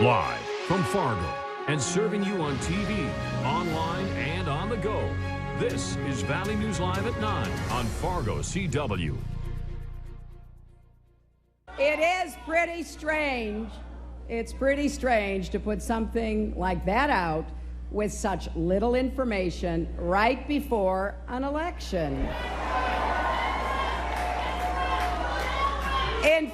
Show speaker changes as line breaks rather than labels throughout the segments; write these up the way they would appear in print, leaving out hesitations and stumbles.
Live from Fargo and serving you on TV, online, and on the go. This is Valley News Live at 9 on Fargo CW.
It is pretty strange. It's pretty strange to put something like that out with such little information right before an election. In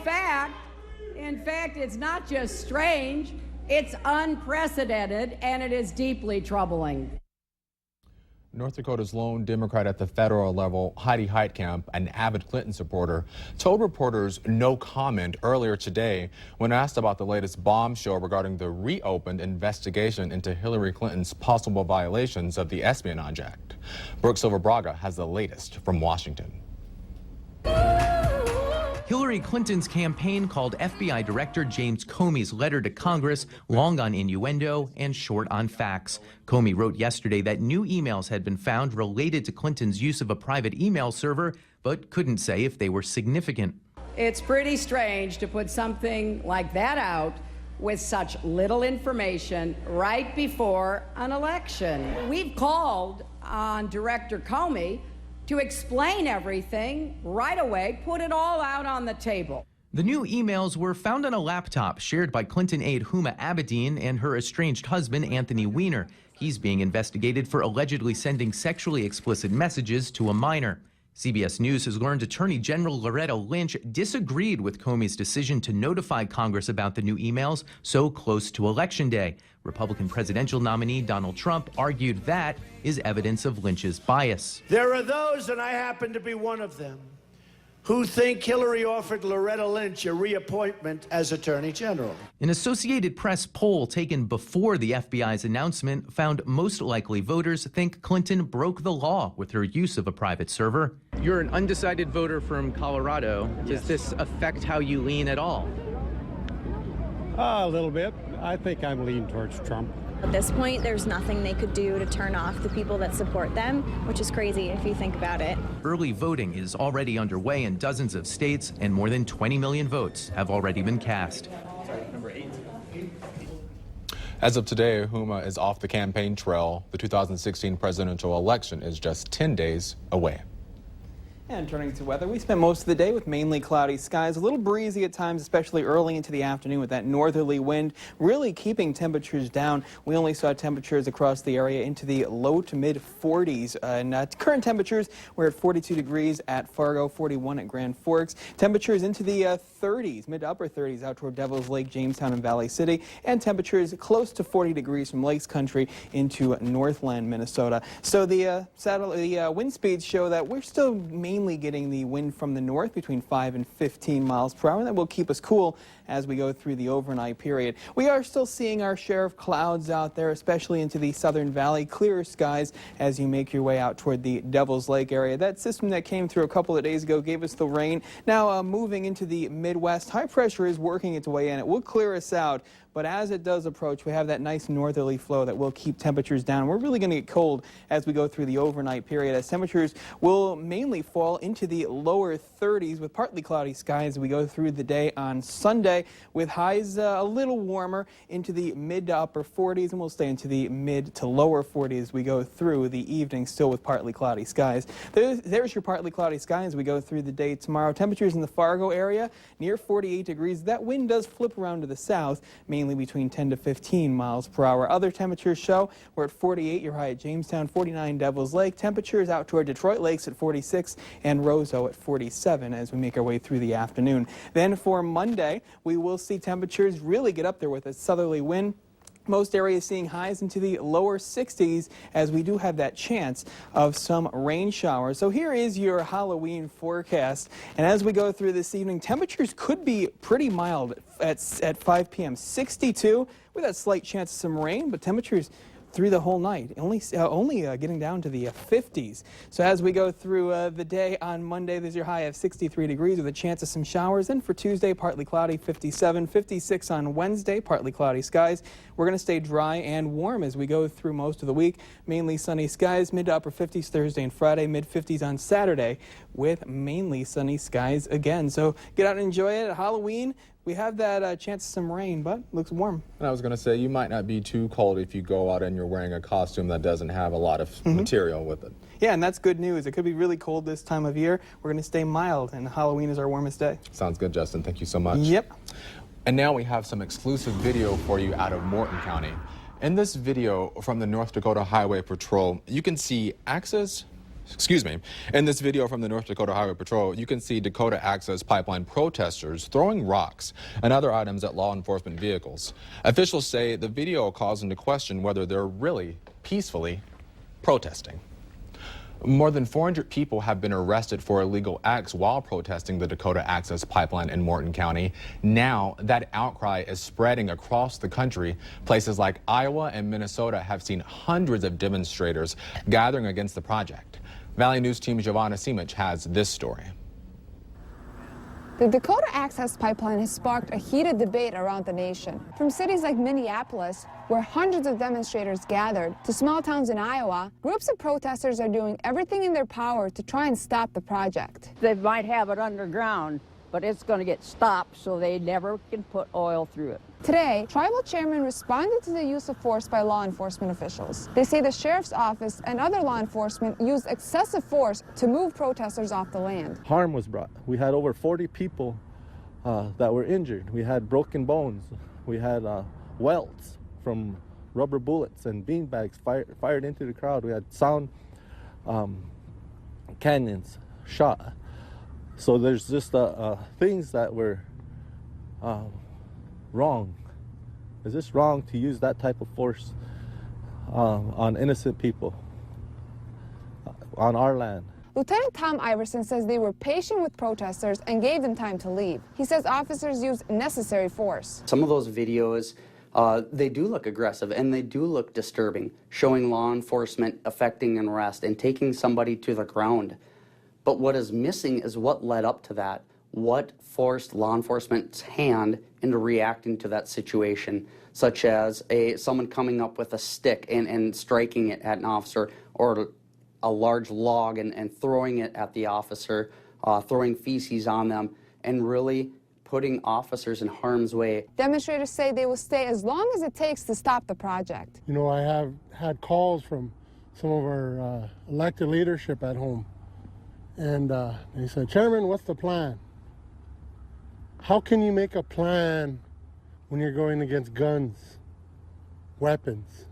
fact, it's not just strange, it's unprecedented, and it is deeply troubling.
North Dakota's lone Democrat at the federal level, Heidi Heitkamp, an avid Clinton supporter, told reporters no comment earlier today when asked about the latest bombshell regarding the reopened investigation into Hillary Clinton's possible violations of the Espionage Act. Brooke Silver-Braga has the latest from Washington.
Hillary Clinton's campaign called FBI Director James Comey's letter to Congress long on innuendo and short on facts. Comey wrote yesterday that new emails had been found related to Clinton's use of a private email server, but couldn't say if they were significant.
It's pretty strange to put something like that out with such little information right before an election. We've called on Director Comey to explain everything right away, put it all out on the table.
The new emails were found on a laptop shared by Clinton aide Huma Abedin and her estranged husband, Anthony Weiner. He's being investigated for allegedly sending sexually explicit messages to a minor. CBS News has learned Attorney General Loretta Lynch disagreed with Comey's decision to notify Congress about the new emails so close to Election Day. Republican presidential nominee Donald Trump argued that is evidence of Lynch's bias.
There are those, and I happen to be one of them, who think Hillary offered Loretta Lynch a reappointment as Attorney General.
An Associated Press poll taken before the FBI's announcement found most likely voters think Clinton broke the law with her use of a private server. You're an undecided voter from Colorado. Does this affect how you lean at all?
A little bit. I think I'm leaning towards Trump.
At this point, there's nothing they could do to turn off the people that support them, which is crazy if you think about it.
Early voting is already underway in dozens of states, and more than 20 million votes have already been cast.
As of today, Huma is off the campaign trail. The 2016 presidential election is just 10 days away.
And turning to weather, we spent most of the day with mainly cloudy skies, a little breezy at times, especially early into the afternoon with that northerly wind, really keeping temperatures down. We only saw temperatures across the area into the low to mid 40s. Current temperatures, we're at 42 degrees at Fargo, 41 at Grand Forks. Temperatures into the 30s, mid to upper 30s out toward Devil's Lake, Jamestown, and Valley City, and temperatures close to 40 degrees from Lakes Country into Northland, Minnesota. So the wind speeds show that we're still mainly getting the wind from the north between 5 and 15 miles per hour. That will keep us cool as we go through the overnight period. We are still seeing our share of clouds out there, especially into the Southern Valley. Clearer skies as you make your way out toward the Devil's Lake area. That system that came through a couple of days ago gave us the rain. Now moving into the Midwest, high pressure is working its way in. It will clear us out, but as it does approach, we have that nice northerly flow that will keep temperatures down. We're really going to get cold as we go through the overnight period, as temperatures will mainly fall into the lower 30s with partly cloudy skies as we go through the day on Sunday, with highs a little warmer into the mid to upper 40s, and we'll stay into the mid to lower 40s as we go through the evening, still with partly cloudy skies. There's your partly cloudy sky as we go through the day tomorrow. Temperatures in the Fargo area near 48 degrees. That wind does flip around to the south, mainly between 10 to 15 miles per hour. Other temperatures show we're at 48, your high at Jamestown, 49 Devil's Lake. Temperatures out toward Detroit Lakes at 46 and Roseau at 47 as we make our way through the afternoon. Then for Monday, we will see temperatures really get up there with a southerly wind. Most areas seeing highs into the lower 60s as we do have that chance of some rain showers. So here is your Halloween forecast. And as we go through this evening, temperatures could be pretty mild at 5 p.m. 62 with a slight chance of some rain, but temperatures through the whole night, only getting down to the 50s. So as we go through the day on Monday, there's your high of 63 degrees with a chance of some showers. And for Tuesday, partly cloudy, 57, 56 on Wednesday, partly cloudy skies. We're going to stay dry and warm as we go through most of the week. Mainly sunny skies, mid to upper 50s Thursday and Friday, mid 50s on Saturday with mainly sunny skies again. So get out and enjoy it. Halloween We have that chance of some rain, but looks warm.
And I was going to say, you might not be too cold if you go out and you're wearing a costume that doesn't have a lot of material with it.
Yeah, and that's good news. It could be really cold this time of year. We're going to stay mild, and Halloween is our warmest day.
Sounds good, Justin. Thank you so much.
Yep.
And now we have some exclusive video for you out of Morton County. In this video from the North Dakota Highway Patrol, you can see in this video from the North Dakota Highway Patrol, you can see Dakota Access Pipeline protesters throwing rocks and other items at law enforcement vehicles. Officials say the video calls into question whether they're really peacefully protesting. More than 400 people have been arrested for illegal acts while protesting the Dakota Access Pipeline in Morton County. Now, that outcry is spreading across the country. Places like Iowa and Minnesota have seen hundreds of demonstrators gathering against the project. Valley News team Giovanna Simic has this story.
The Dakota Access Pipeline has sparked a heated debate around the nation. From cities like Minneapolis, where hundreds of demonstrators gathered, to small towns in Iowa, groups of protesters are doing everything in their power to try and stop the project.
They might have it underground, but it's going to get stopped so they never can put oil through it.
Today, tribal chairmen responded to the use of force by law enforcement officials. They say the sheriff's office and other law enforcement used excessive force to move protesters off the land.
Harm was brought. We had over 40 people that were injured. We had broken bones. We had welts from rubber bullets and beanbags fired into the crowd. We had sound cannons shot. So there's just things that were wrong. Is this wrong to use that type of force on innocent people on our land?
Lieutenant Tom Iverson says they were patient with protesters and gave them time to leave. He says officers used necessary force.
Some of those videos, they do look aggressive and they do look disturbing, showing law enforcement affecting an arrest and taking somebody to the ground. But what is missing is what led up to that. What forced law enforcement's hand into reacting to that situation, such as someone coming up with a stick and striking it at an officer, or a large log and throwing it at the officer, throwing feces on them, and really putting officers in harm's way.
Demonstrators say they will stay as long as it takes to stop the project.
You know, I have had calls from some of our elected leadership at home, and they said, "Chairman, what's the plan?" How can you make a plan when you're going against guns, weapons?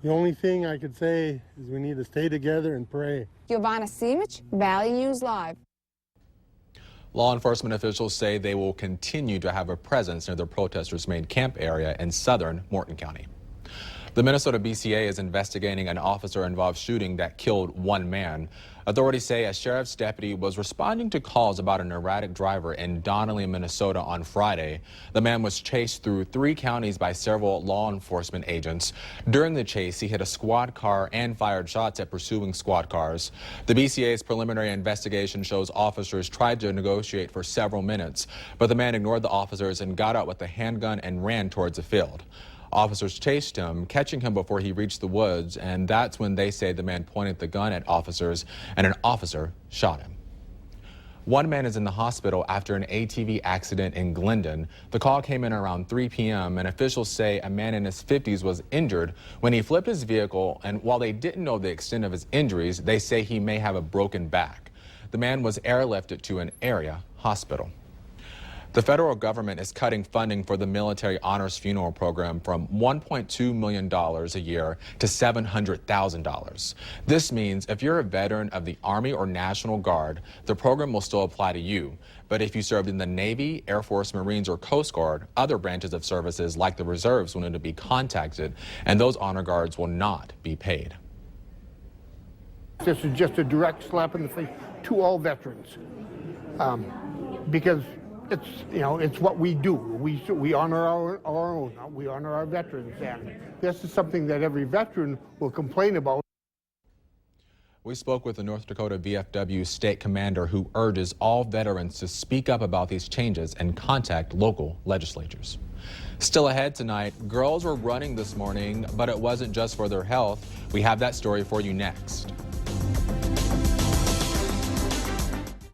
The only thing I could say is we need to stay together and pray.
Giovanna Simic, Valley News Live.
Law enforcement officials say they will continue to have a presence near the protesters' main camp area in southern Morton County. The Minnesota BCA is investigating an officer-involved shooting that killed one man. Authorities say a sheriff's deputy was responding to calls about an erratic driver in Donnelly, Minnesota on Friday. The man was chased through 3 counties by several law enforcement agents. During the chase, he hit a squad car and fired shots at pursuing squad cars. The BCA's preliminary investigation shows officers tried to negotiate for several minutes, but the man ignored the officers and got out with a handgun and ran towards a field. Officers chased him, catching him before he reached the woods, and that's when they say the man pointed the gun at officers and an officer shot him. One man is in the hospital after an ATV accident in Glendon. The call came in around 3 p.m. and officials say a man in his 50s was injured when he flipped his vehicle, and while they didn't know the extent of his injuries, they say he may have a broken back. The man was airlifted to an area hospital. The federal government is cutting funding for the Military Honors Funeral Program from $1.2 million a year to $700,000. This means if you're a veteran of the Army or National Guard, the program will still apply to you. But if you served in the Navy, Air Force, Marines, or Coast Guard, other branches of services like the reserves will need to be contacted, and those honor guards will not be paid.
This is just a direct slap in the face to all veterans, because it's what we do. We honor our own. We honor our veterans, and this is something that every veteran will complain about.
We spoke with the North Dakota VFW state commander, who urges all veterans to speak up about these changes and contact local legislatures. Still ahead tonight, girls were running this morning, but it wasn't just for their health. We have that story for you next.